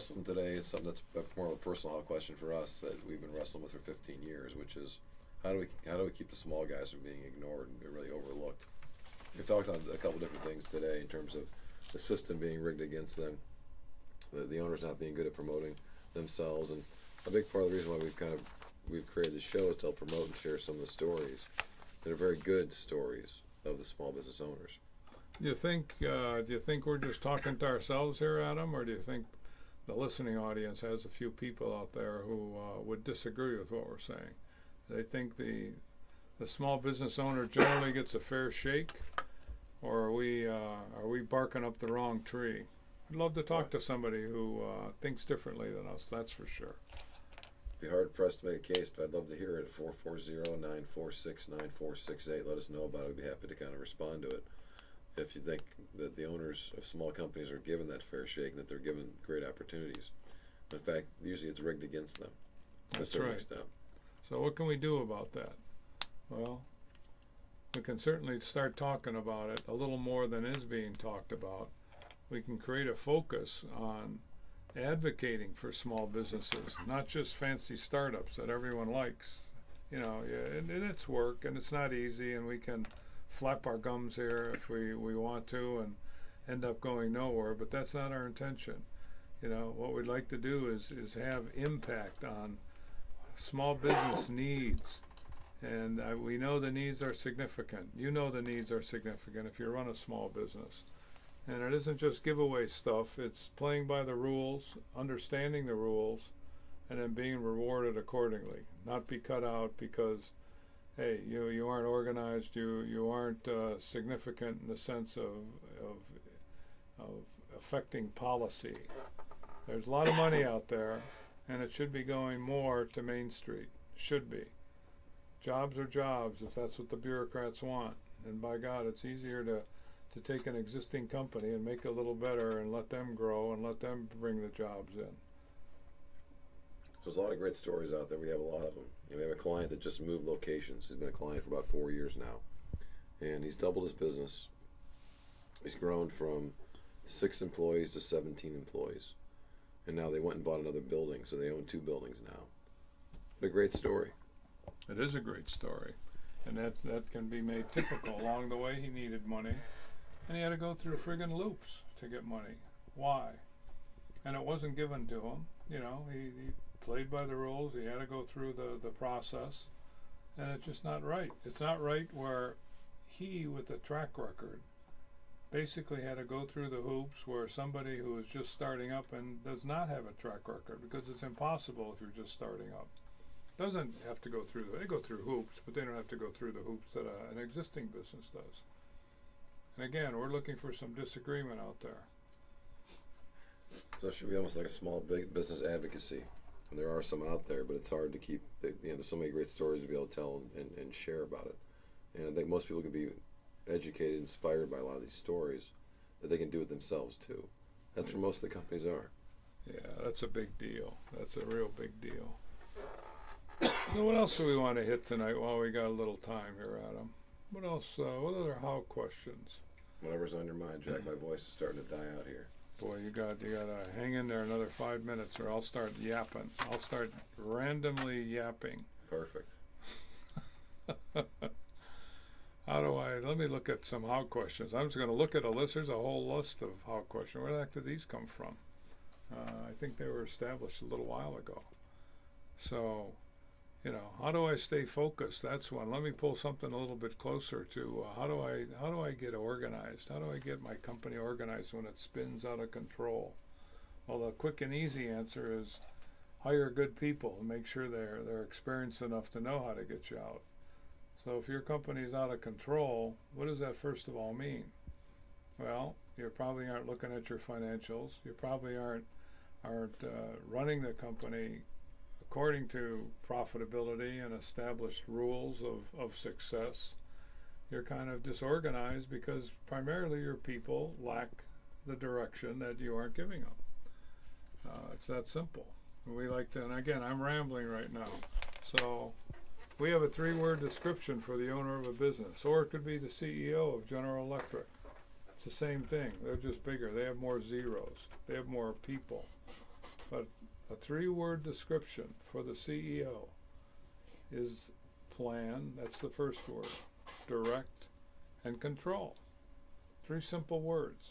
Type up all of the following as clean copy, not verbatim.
Wrestling today is something that's more of a personal question for us that we've been wrestling with for 15 years, which is how do we keep the small guys from being ignored and really overlooked? We talked on a couple different things today in terms of the system being rigged against them, the owners not being good at promoting themselves, and a big part of the reason why we've created the show is to help promote and share some of the stories that are very good stories of the small business owners. Do you think we're just talking to ourselves here, Adam, or do you think the listening audience has a few people out there who would disagree with what we're saying? They think the small business owner generally gets a fair shake, or are we barking up the wrong tree? I'd love to talk to somebody who thinks differently than us. That's for sure. Be hard pressed to make a case, but I'd love to hear it at 440-946-9468. Let us know about it. We'd be happy to kind of respond to it. If you think that the owners of small companies are given that fair shake and that they're given great opportunities. In fact, usually it's rigged against them to a certain extent. So what can we do about that? Well, we can certainly start talking about it a little more than is being talked about. We can create a focus on advocating for small businesses, not just fancy startups that everyone likes. And it's work, and it's not easy, and we can flap our gums here if we want to and end up going nowhere, but that's not our intention. What we'd like to do is have impact on small business needs, and we know the needs are significant. You know the needs are significant if you run a small business. And it isn't just giveaway stuff, it's playing by the rules, understanding the rules, and then being rewarded accordingly. Not be cut out because, hey, you aren't organized, you aren't significant in the sense of affecting policy. There's a lot of money out there, and it should be going more to Main Street. Should be. Jobs are jobs if that's what the bureaucrats want. And by God, it's easier to take an existing company and make it a little better and let them grow and let them bring the jobs in. So there's a lot of great stories out there. We have a lot of them. We have a client that just moved locations. He's been a client for about 4 years now. And he's doubled his business. He's grown from 6 employees to 17 employees. And now they went and bought another building, so they own 2 buildings now. What a great story. It is a great story. And that can be made typical. Along the way, he needed money. And he had to go through friggin' loops to get money. Why? And it wasn't given to him. He played by the rules. He had to go through the process. And it's just not right. It's not right where he, with a track record, basically had to go through the hoops where somebody who is just starting up and does not have a track record, because it's impossible if you're just starting up. Doesn't have to go through they go through hoops, but they don't have to go through the hoops that an existing business does. And again, we're looking for some disagreement out there. So it should be almost like a small big business advocacy. And there are some out there, but it's hard to keep. There's so many great stories to be able to tell and share about it. And I think most people can be educated, inspired by a lot of these stories that they can do it themselves too. That's where most of the companies are. Yeah, that's a big deal. That's a real big deal. So what else do we want to hit tonight while we got a little time here, Adam? What else? What other how questions? Whatever's on your mind, Jack. My voice is starting to die out here. Boy, you gotta hang in there another 5 minutes, or I'll start yapping. I'll start randomly yapping. Perfect. Let me look at some how questions. I'm just going to look at a list. There's a whole list of how questions. Where the heck did these come from? I think they were established a little while ago. So, how do I stay focused? That's one. Let me pull something a little bit closer to how do I get organized? How do I get my company organized when it spins out of control? Well, the quick and easy answer is hire good people and make sure they're experienced enough to know how to get you out. So if your company is out of control, what does that first of all mean? Well, you probably aren't looking at your financials. You probably aren't running the company according to profitability and established rules of success. You're kind of disorganized because primarily your people lack the direction that you aren't giving them. It's that simple. We like to, and again, I'm rambling right now. So we have a 3-word description for the owner of a business, or it could be the CEO of General Electric. It's the same thing. They're just bigger. They have more zeros. They have more people. but a 3-word description for the CEO is plan, that's the first word, direct, and control. 3 simple words.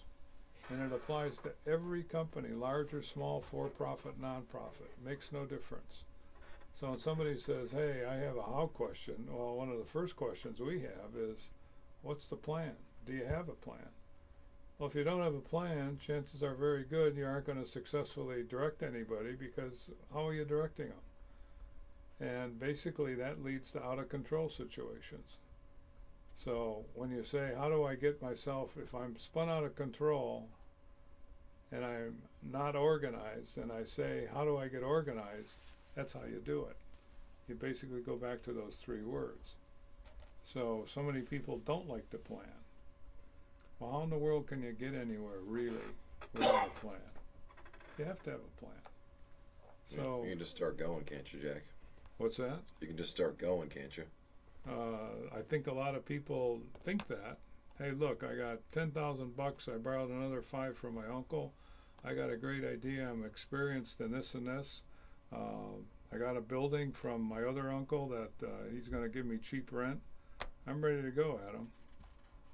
And it applies to every company, large or small, for-profit, non-profit. Makes no difference. So when somebody says, hey, I have a how question, well, one of the first questions we have is, what's the plan? Do you have a plan? Well, if you don't have a plan, chances are very good you aren't going to successfully direct anybody, because how are you directing them? And basically that leads to out-of-control situations. So when you say, how do I get myself, if I'm spun out of control and I'm not organized, and I say, how do I get organized? That's how you do it. You basically go back to those 3 words. So many people don't like to plan. Well, how in the world can you get anywhere, really, without a plan? You have to have a plan. So you can just start going, can't you, Jack? What's that? You can just start going, can't you? I think a lot of people think that. Hey, look, I got $10,000. I borrowed another 5 from my uncle. I got a great idea. I'm experienced in this and this. I got a building from my other uncle that he's going to give me cheap rent. I'm ready to go, Adam.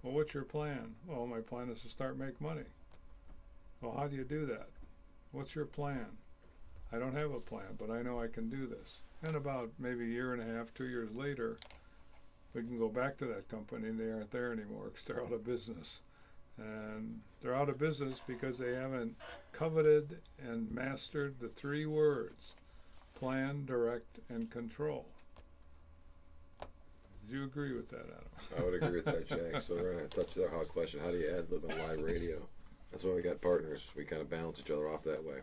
Well, what's your plan? Well, my plan is to start make money. Well, how do you do that? What's your plan? I don't have a plan, but I know I can do this. And about maybe a year and a half, 2 years later, we can go back to that company and they aren't there anymore because they're out of business. And they're out of business because they haven't coveted and mastered the 3 words: plan, direct, and control. Do you agree with that, Adam? I would agree with that, Jack. So we're going to touch that hot question. How do you ad-lib on live radio? That's why we got partners. We kind of balance each other off that way.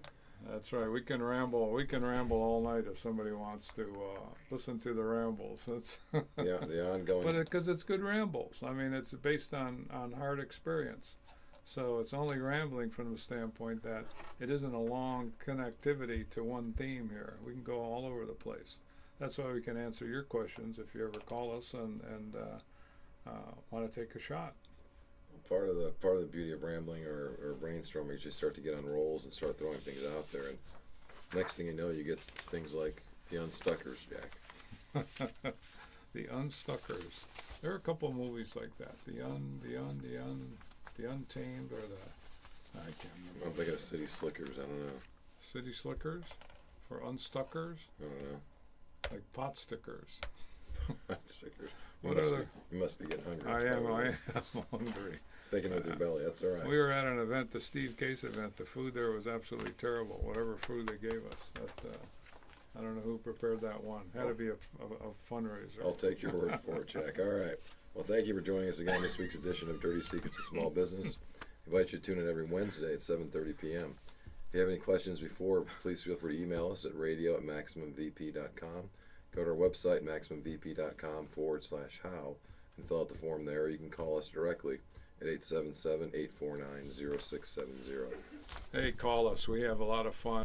That's right. We can ramble all night if somebody wants to listen to the rambles. That's yeah, the ongoing. But because it's good rambles. I mean, it's based on hard experience. So it's only rambling from the standpoint that it isn't a long connectivity to one theme here. We can go all over the place. That's why we can answer your questions if you ever call us and want to take a shot. Part of the beauty of rambling or brainstorming is you start to get on rolls and start throwing things out there, and next thing you know, you get things like the Unstuckers, Jack. The Unstuckers. There are a couple of movies like that. The Untamed, or I can't remember. I'm thinking of City Slickers. I don't know. City Slickers for Unstuckers. I don't know. Like pot stickers. Pot stickers. You must be getting hungry. I am hungry. Thinking with your belly. That's all right. We were at an event, the Steve Case event. The food there was absolutely terrible. Whatever food they gave us. I don't know who prepared that one. Had to be a fundraiser. I'll take your word for it, Jack. All right. Well, thank you for joining us again on this week's edition of Dirty Secrets of Small Business. I invite you to tune in every Wednesday at 7:30 p.m. If you have any questions before, please feel free to email us at radio@maximumvp.com. Go to our website, maximumvp.com/how, and fill out the form there. You can call us directly at 877-849-0670. Hey, call us. We have a lot of fun.